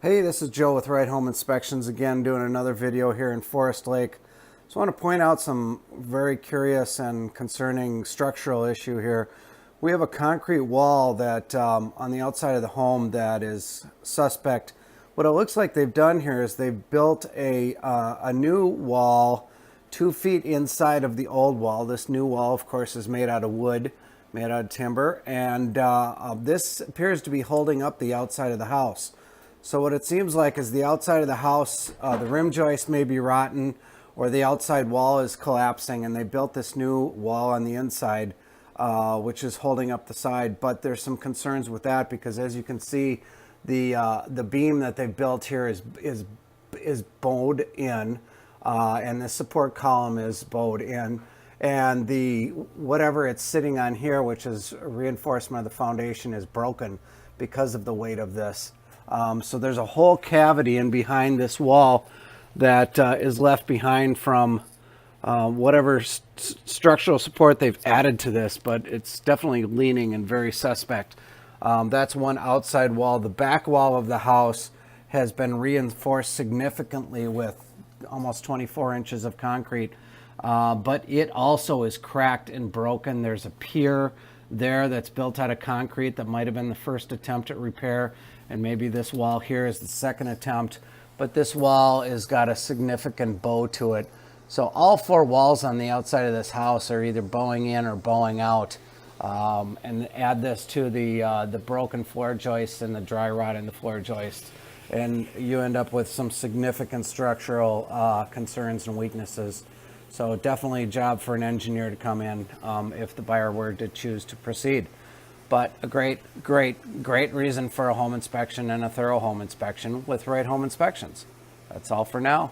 Hey, this is Joe with Right Home Inspections again, doing another video here in Forest Lake. Just want to point out some very curious and concerning structural issue here. We have a concrete wall that on the outside of the home that is suspect. What it looks like they've done here is they've built a new wall 2 feet inside of the old wall. This new wall, of course, is made out of wood, made out of timber, and this appears to be holding up the outside of the house. So what it seems like is the outside of the house, the rim joist may be rotten or the outside wall is collapsing, and they built this new wall on the inside, which is holding up the side. But there's some concerns with that because, as you can see, the beam that they built here is bowed in, and the support column is bowed in, and the whatever it's sitting on here, which is a reinforcement of the foundation, is broken because of the weight of this. So there's a whole cavity in behind this wall that is left behind from whatever structural support they've added to this, but it's definitely leaning and very suspect. That's one outside wall. The back wall of the house has been reinforced significantly with almost 24 inches of concrete, but it also is cracked and broken. There's a pier there that's built out of concrete that might have been the first attempt at repair, and maybe this wall here is the second attempt, but this wall has got a significant bow to it. So all four walls on the outside of this house are either bowing in or bowing out, and add this to the broken floor joists and the dry rot in the floor joists, and you end up with some significant structural concerns and weaknesses. So definitely a job for an engineer to come in if the buyer were to choose to proceed. But a great reason for a home inspection and a thorough home inspection with Right Home Inspections. That's all for now.